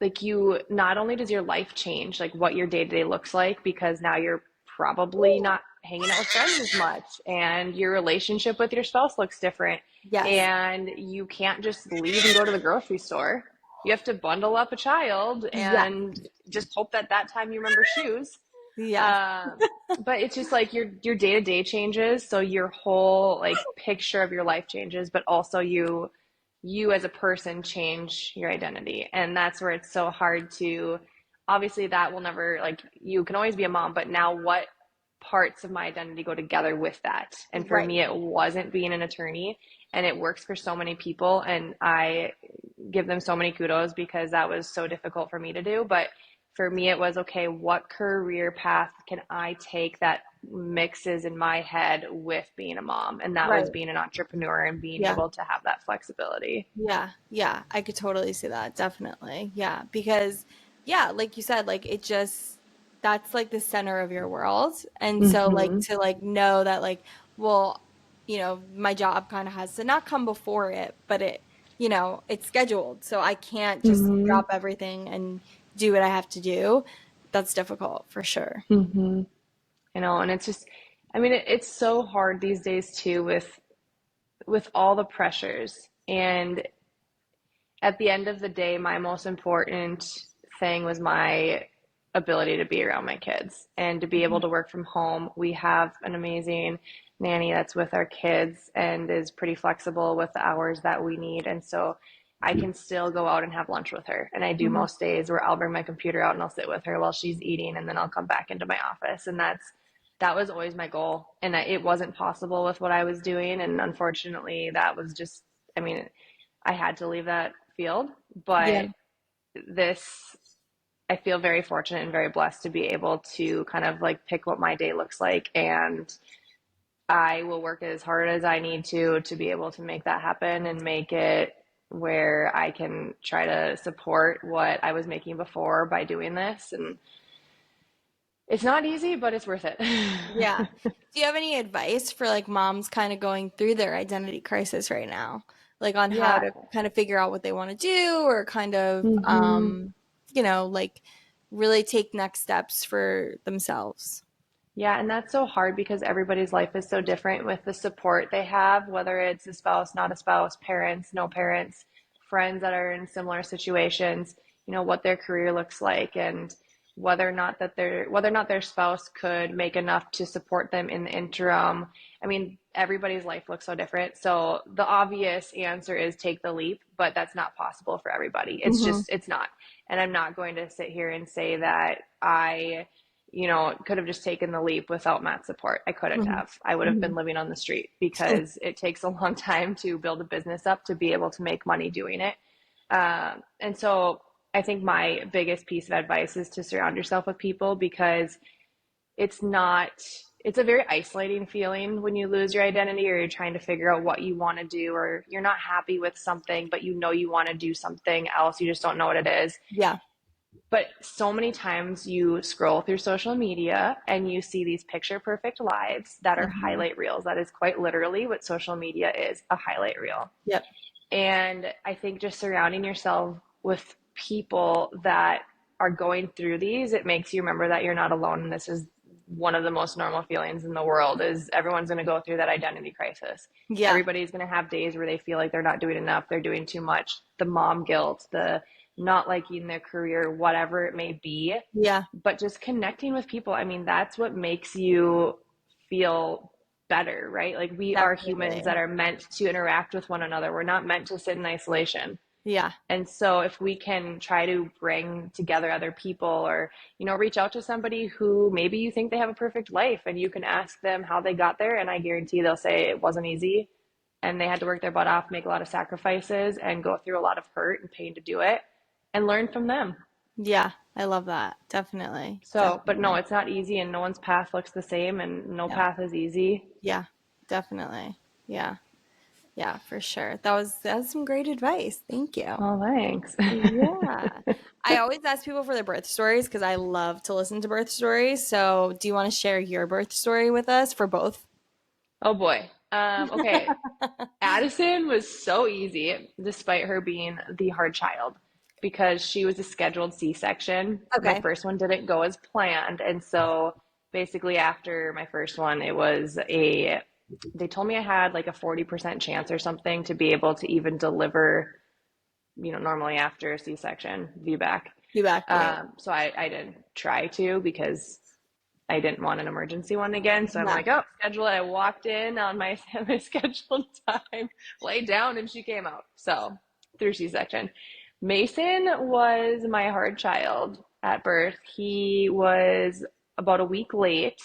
like, you, not only does your life change, like what your day to day looks like, because now you're probably not hanging out with friends as much, and your relationship with your spouse looks different, Yes. and you can't just leave and go to the grocery store. You have to bundle up a child Yeah. and just hope that that time you remember shoes. Yes. Um, but it's just like your day to day changes, so your whole like picture of your life changes, but also you as a person change your identity, and that's where it's so hard to. Obviously, that will never, like, you can always be a mom, but now what parts of my identity go together with that? And for Right. me, it wasn't being an attorney, and it works for so many people, and I give them so many kudos because that was so difficult for me to do. But for me, it was okay, what career path can I take that mixes in my head with being a mom? And that was Right. being an entrepreneur and being Yeah. able to have that flexibility. Yeah, yeah, I could totally see that. Definitely. Yeah, because yeah, like you said, like it just that's like the center of your world. And so like Mm-hmm. to like know that like well, my job kind of has to not come before it, but it's scheduled. So I can't just Mm-hmm. drop everything and do what I have to do. That's difficult for sure. Mm-hmm. You know, and it's just, I mean, it's so hard these days too with all the pressures. And at the end of the day, my most important thing was my ability to be around my kids and to be able Mhm. to work from home. We have an amazing nanny that's with our kids and is pretty flexible with the hours that we need. And so I can still go out and have lunch with her. And I do Mhm. most days where I'll bring my computer out and I'll sit with her while she's eating, and then I'll come back into my office. And that was always my goal. And it wasn't possible with what I was doing. And unfortunately, that was just, I mean, I had to leave that field. Yeah. But this, I feel very fortunate and very blessed to be able to kind of like pick what my day looks like, and I will work as hard as I need to be able to make that happen and make it where I can try to support what I was making before by doing this. And it's not easy, but it's worth it. Yeah. Do you have any advice for like moms kind of going through their identity crisis right now? Like on how Yeah. to kind of figure out what they want to do or kind of Hmm. like really take next steps for themselves. Yeah, and that's so hard because everybody's life is so different with the support they have, whether it's a spouse, not a spouse, parents, no parents, friends that are in similar situations, what their career looks like, and whether or not their spouse could make enough to support them in the interim. I mean, everybody's life looks so different. So the obvious answer is take the leap, but that's not possible for everybody. Hmm. It's not. And I'm not going to sit here and say that I could have just taken the leap without Matt's support. I couldn't Hmm. have. I would have Hmm. been living on the street because it takes a long time to build a business up to be able to make money doing it. And so I think my biggest piece of advice is to surround yourself with people, because it's not, it's a very isolating feeling when you lose your identity or you're trying to figure out what you want to do, or you're not happy with something, but you want to do something else. You just don't know what it is. Yeah. But so many times you scroll through social media and you see these picture perfect lives that are Hmm. highlight reels. That is quite literally what social media is, a highlight reel. Yep. And I think just surrounding yourself with people that are going through these, it makes you remember that you're not alone. And this is one of the most normal feelings in the world, is everyone's going to go through that identity crisis. Yeah. Everybody's going to have days where they feel like they're not doing enough, they're doing too much, the mom guilt, the not liking their career, whatever it may be. Yeah. But just connecting with people, I mean, that's what makes you feel better, right? Like, we are humans Definitely. that are meant to interact with one another. We're not meant to sit in isolation. Yeah. And so if we can try to bring together other people, or, reach out to somebody who maybe you think they have a perfect life and you can ask them how they got there. And I guarantee they'll say it wasn't easy and they had to work their butt off, make a lot of sacrifices and go through a lot of hurt and pain to do it, and learn from them. Yeah. I love that. Definitely. So, but no, Definitely. it's not easy, and no one's path looks the same, and no Yeah. path is easy. Yeah. Definitely. Yeah. Yeah, for sure. That was some great advice. Thank you. Oh, thanks. Yeah. I always ask people for their birth stories because I love to listen to birth stories. So, do you want to share your birth story with us for both? Oh boy. Okay. Addison was so easy, despite her being the hard child, because she was a scheduled C-section. My Okay. first one didn't go as planned. And so basically, after my first one, they told me I had like a 40% chance or something to be able to even deliver, normally after a C-section, VBAC. Be back. Yeah. So I didn't try to, because I didn't want an emergency one again. So I'm Yeah. like, oh, schedule it. I walked in on my scheduled time, laid down, and she came out. So through C-section. Mason was my hard child at birth. He was about a week late.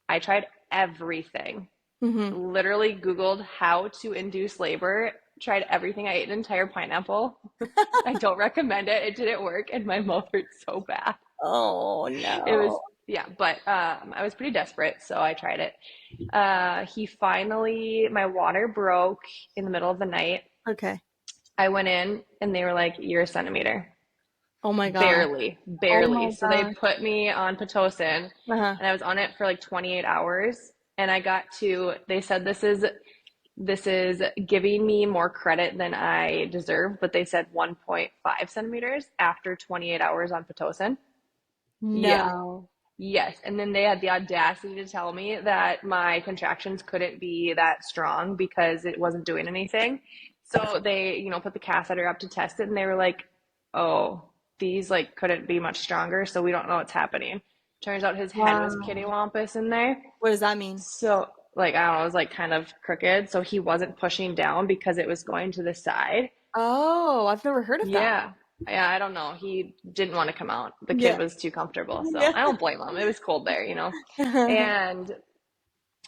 I tried everything. Hmm. Literally Googled how to induce labor, tried everything. I ate an entire pineapple. I don't recommend it. It didn't work, and my mouth hurt so bad. Oh It was, no. yeah, but I was pretty desperate, so I tried it. My water broke in the middle of the night. Okay. I went in and they were like, "You're a centimeter." Oh my God. Barely, Oh barely. my So they God. put me on Pitocin, Uh-huh. and I was on it for like 28 hours. And they said this is giving me more credit than I deserve, but they said 1.5 centimeters after 28 hours on Pitocin. Yeah. No. Yes, and then they had the audacity to tell me that my contractions couldn't be that strong because it wasn't doing anything. So they, put the catheter up to test it, and they were like, "Oh, these like couldn't be much stronger, so we don't know what's happening. Turns out his head was Wow. kittywampus in there. What does that mean? So like I don't know, it was like kind of crooked, so he wasn't pushing down because it was going to the side. Oh, I've never heard of that. Yeah. Yeah, I don't know. He didn't want to come out. The kid Yeah. was too comfortable, so Yeah. I don't blame him. It was cold there, you know. And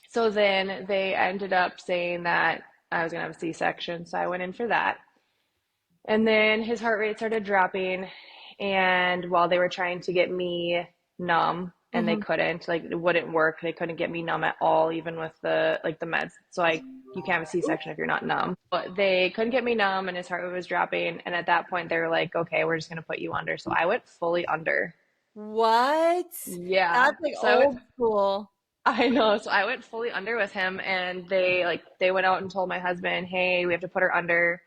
so then they ended up saying that I was gonna have a C-section, so I went in for that. And then his heart rate started dropping, and while they were trying to get me numb, and they Hmm. couldn't, like it wouldn't work. They couldn't get me numb at all, even with the like the meds. So you can't have a C-section if you're not numb. But they couldn't get me numb, and his heart rate was dropping. And at that point, they were like, "Okay, we're just gonna put you under." So I went fully under. What? Yeah. That's like So I went. old school. I know. So I went fully under with him, and they went out and told my husband, "Hey, we have to put her under.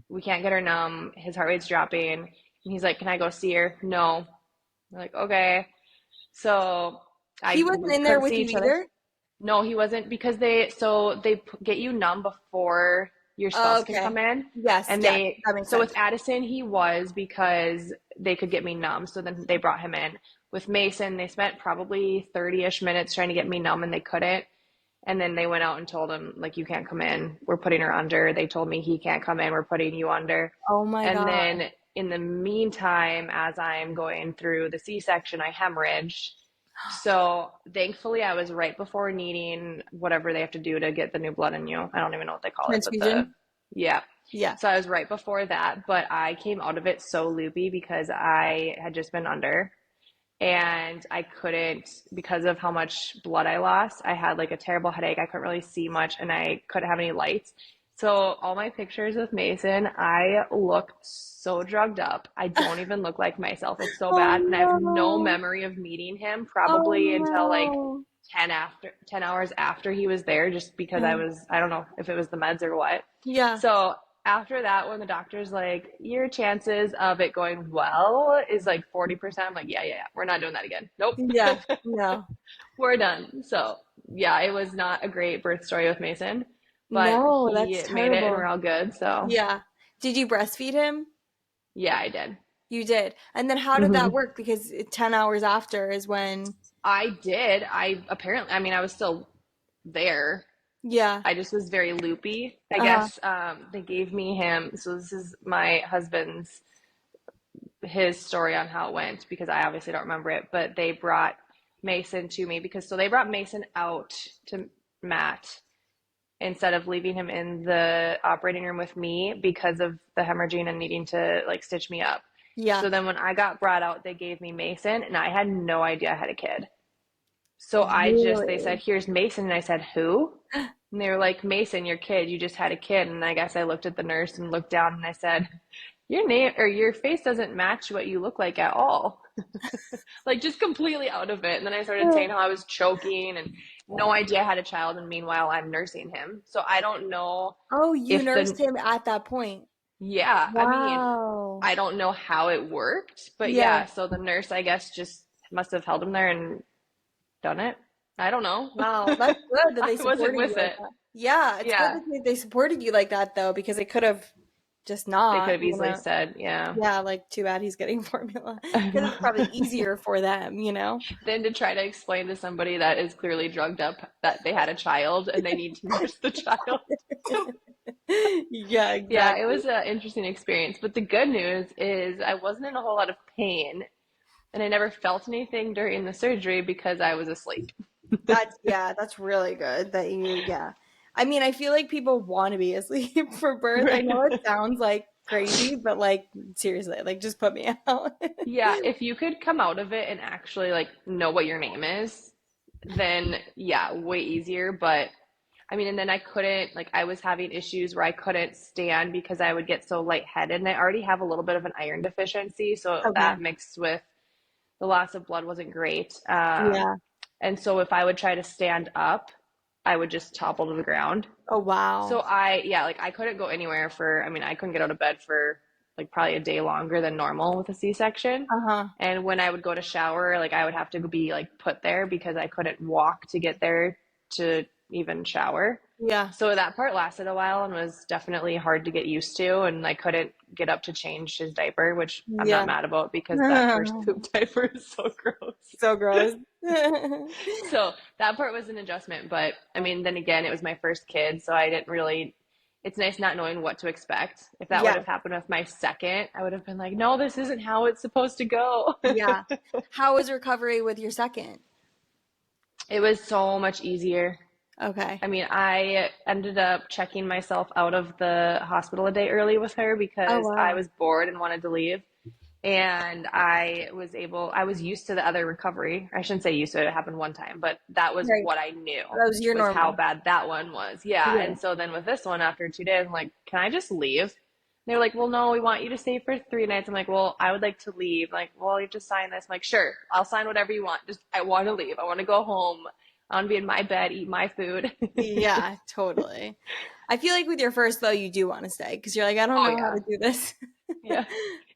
We can't get her numb. His heart rate's dropping." And he's like, "Can I go see her?" No. We're like, "Okay." So He we wasn't in there couldn't with see you each other. either? No, he wasn't because they get you numb before your spouse can Okay. come in. Yes, And yes, that makes so with sense. Addison, he was because they could get me numb. So then they brought him in. With Mason, they spent probably 30-ish minutes trying to get me numb and they couldn't. And then they went out and told him, like, you can't come in. We're putting her under. They told me he can't come in. We're putting you under. Oh my And God. then in the meantime, as I'm going through the C-section, I hemorrhaged. So thankfully, I was right before needing whatever they have to do to get the new blood in you. I don't even know what they call it, but Transfusion? yeah. Yeah. So I was right before that, but I came out of it so loopy because I had just been under and I couldn't, because of how much blood I lost, I had like a terrible headache. I couldn't really see much and I couldn't have any lights. So all my pictures with Mason, I look so drugged up. I don't even look like myself. It's so Oh bad. And I have no no. memory of meeting him Oh probably until like no. 10 hours after he was there, just because Uh, I don't know if it was the meds or what. yeah. So after that, when the doctor's like, your chances of it going well is like 40%, I'm like, yeah, we're not doing that again. Nope. Yeah. No. We're done. So yeah, it was not a great birth story with Mason, but No, that's he made it and we're terrible. all good. So Yeah. Did you breastfeed him? yeah, I did. You did. And then how did that Hmm. work? Because 10 hours after is when, I did. I apparently, I mean, I was still there. yeah. I just was very loopy. I Uh-huh. guess they gave me him. So this is my husband's his story on how it went because I obviously don't remember it. But they brought Mason to me because so they brought Mason out to Matt instead of leaving him in the operating room with me because of the hemorrhaging and needing to like stitch me up. Yeah. So then when I got brought out, they gave me Mason, and I had no idea I had a kid. So they said, Really? here's Mason. And I said, who? And they were like, Mason, your kid, you just had a kid. And I guess I looked at the nurse and looked down and I said, your name or your face doesn't match what you look like at all. Like just completely out of it. And then I started saying how I was choking and no idea I had a child. And meanwhile, I'm nursing him. So I don't know Oh, you if nursed him at that point. yeah, I mean, Wow. I don't know how it worked, but Yeah. yeah, so the nurse, I guess, just must have held him there and done it. I don't know. Wow. That's good that I they wasn't supported you with like it. that. Yeah, it's good Yeah, that they supported you like that though, because it could have just they could not, have easily said, yeah. Yeah, like too bad he's getting formula I because know. it's probably easier for them. Then to try to explain to somebody that is clearly drugged up that they had a child and they need to nurse the child. Yeah, Yeah, it exactly. was an interesting experience. But the good news is I wasn't in a whole lot of pain and I never felt anything during the surgery because I was asleep. That's really good that yeah. I mean, I feel like people want to be asleep for birth. I Right. know it sounds like crazy, but like seriously, like just put me out. Yeah, if you could come out of it and actually like know what your name is, then yeah, way easier. But I mean, and then I couldn't, like, I was having issues where I couldn't stand because I would get so lightheaded. And I already have a little bit of an iron deficiency. So Okay. that mixed with the loss of blood wasn't great. Yeah. And so if I would try to stand up, I would just topple to the ground. Oh So wow. yeah, like I couldn't go anywhere for, I mean, I couldn't get out of bed for like probably a day longer than normal with a C-section. Uh-huh. And when I would go to shower, like I would have to be like put there because I couldn't walk to get there to even shower. Yeah. So that part lasted a while and was definitely hard to get used to. And I couldn't get up to change his diaper, which I'm not Yeah. mad about because that first poop diaper is so gross. So gross. So that part was an adjustment. But I mean, then again, it was my first kid. So I didn't really, it's nice not knowing what to expect. If that would Yeah. have happened with my second, I would have been like, no, this isn't how it's supposed to go. Yeah. How was recovery with your second? It was so much easier. Okay. I mean, I ended up checking myself out of the hospital a day early with her Oh, because I wow. was bored and wanted to leave. And I was used to the other recovery. I shouldn't say used to it, it happened one time, but that was Right. what I knew That was your was how normal. bad that one was. Yeah. Yeah. And so then with this one, after 2 days, I'm like, can I just leave? And they're like, well, no, we want you to stay for 3 nights. I'm like, well, I would like to leave. I'm like, well, you have to sign this. I'm like, sure, I'll sign whatever you want. Just, I want to leave. I want to go home. I want to be in my bed, eat my food. Yeah, totally. I feel like with your first though, you do want to stay because you're like, I don't Oh, know how yeah. to do this. Yeah.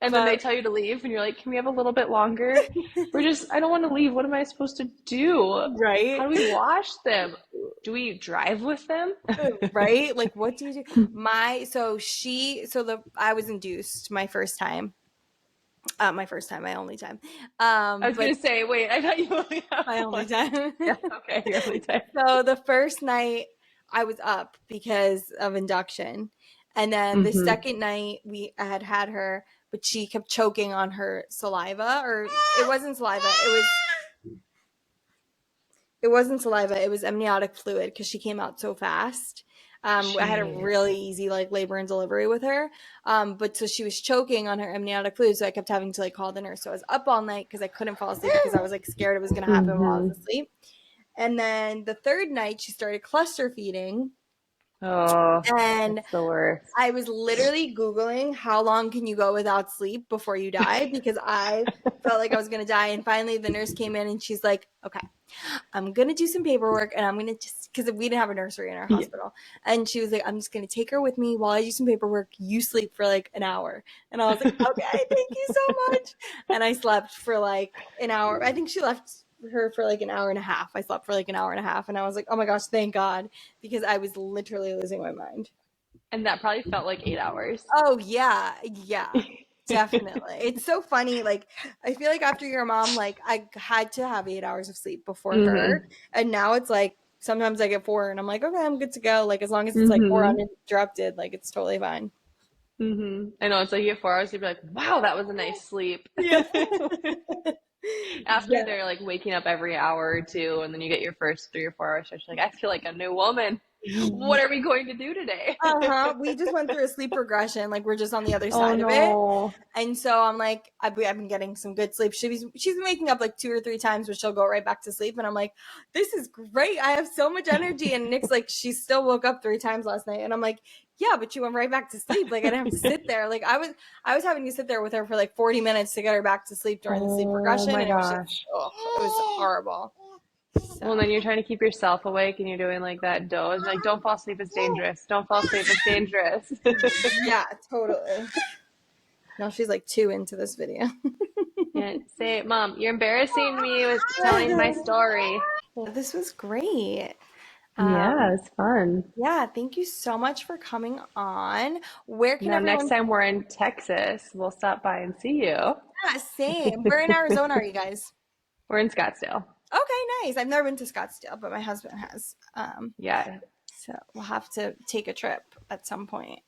And then they But tell you to leave, and you're like, can we have a little bit longer? I don't want to leave. What am I supposed to do? How right? do we wash them? Do we drive with them? Right? Like what do you do? I was induced my first time, my only time. I was But going to say, wait, I thought you only have my only one. time. Yeah, okay, your only time. So the first night I was up because of induction. And then the Mm-hmm. second night I had her, but she kept choking on her saliva, or it wasn't saliva. It wasn't saliva. It was amniotic fluid because she came out so fast. I had a Jeez. really easy like labor and delivery with her. But so she was choking on her amniotic fluid. So I kept having to like call the nurse. So I was up all night because I couldn't fall asleep because I was like scared it was going to happen while I Mm-hmm. was asleep. And then the third night she started cluster feeding. Oh, And it's the worst. I was literally Googling how long can you go without sleep before you die because I felt like I was going to die. And finally the nurse came in and she's like, okay, I'm going to do some paperwork and I'm going to just, because we didn't have a nursery in our Yeah. hospital. And she was like, I'm just going to take her with me while I do some paperwork. You sleep for like an hour. And I was like, okay, thank you so much. And I slept for like an hour. I think she left her for like an hour and a half. I slept for like an hour and a half. And I was like, oh my gosh, thank God. Because I was literally losing my mind. And that probably felt like 8 hours. Oh yeah, yeah. Definitely. It's so funny. Like, I feel like after your mom, like, I had to have 8 hours of sleep before her. Mm-hmm. And now it's like, sometimes I get four and I'm like, okay, I'm good to go. Like, as long as it's like four Mm-hmm. uninterrupted, like, it's totally fine. Mm-hmm. I know, it's like you get 4 hours, you'd be like, wow, that was a nice sleep. Yeah. After Yeah. they're like waking up every hour or two, and then you get your first 3 or 4 hours stretch, like, I feel like a new woman. What are we going to do today? Uh-huh. We just went through a sleep regression. Like, we're just on the other Oh side of it. no. And so I'm like, I've been getting some good sleep. She's been waking up like 2 or 3 times, but she'll go right back to sleep. And I'm like, this is great. I have so much energy. And Nick's like, she still woke up 3 times last night. And I'm like, yeah, but she went right back to sleep. Like I didn't have to sit there. Like I was having to sit there with her for like 40 minutes to get her back to sleep during the sleep Oh regression. my And it was just, gosh. oh, it was horrible. Well, and So then you're trying to keep yourself awake and you're doing like that doze. Like, don't fall asleep, it's dangerous. Don't fall asleep, it's dangerous. yeah, totally. Now she's like 2 into this video. Yeah, say, Mom, you're embarrassing me with telling my story. This was great. Um, Yeah, it's fun. Yeah, thank you so much for coming on. Where can Now, next everyone? time we're in Texas, we'll stop by and see you. Yeah, same. Where in Arizona are you guys? We're in Scottsdale. Okay, nice. I've never been to Scottsdale, but my husband has. Yeah. So we'll have to take a trip at some point.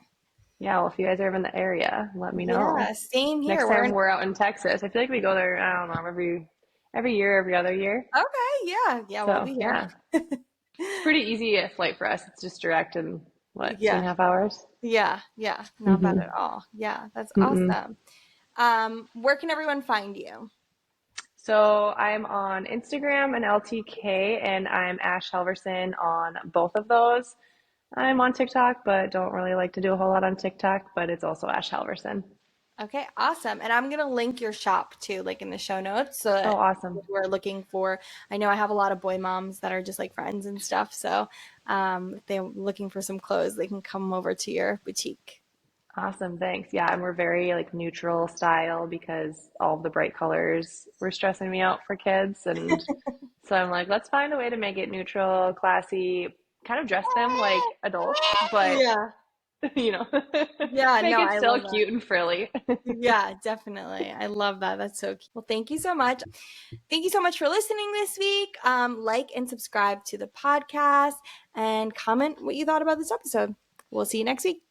Yeah, well, if you guys are ever in the area, let me Yeah, know. same here. Next time we're out in Texas. I feel like we go there, I don't know, every year, every other year. Okay, yeah, yeah, we'll So, be here. yeah. It's pretty easy a flight for us. It's just direct and what, two Yeah, and a half hours? yeah, yeah. Not bad Mm-hmm. at all. Yeah, that's Mm-mm. awesome. Where can everyone find you? So I'm on Instagram and LTK, and I'm Ash Halvorson on both of those. I'm on TikTok, but don't really like to do a whole lot on TikTok, but it's also Ash Halvorson. Okay, awesome. And I'm gonna link your shop too, like in the show notes, so Oh, that awesome. if we're looking for. I know I have a lot of boy moms that are just like friends and stuff, so if they're looking for some clothes, they can come over to your boutique. Awesome. Thanks. Yeah, and we're very like neutral style because all of the bright colors were stressing me out for kids. And so I'm like, let's find a way to make it neutral, classy, kind of dress them like adults, but Yeah. you know, Yeah, make no, it I still love that. cute and frilly. Yeah, definitely. I love that. That's so cute. Well, thank you so much. Thank you so much for listening this week. Like and subscribe to the podcast and comment what you thought about this episode. We'll see you next week.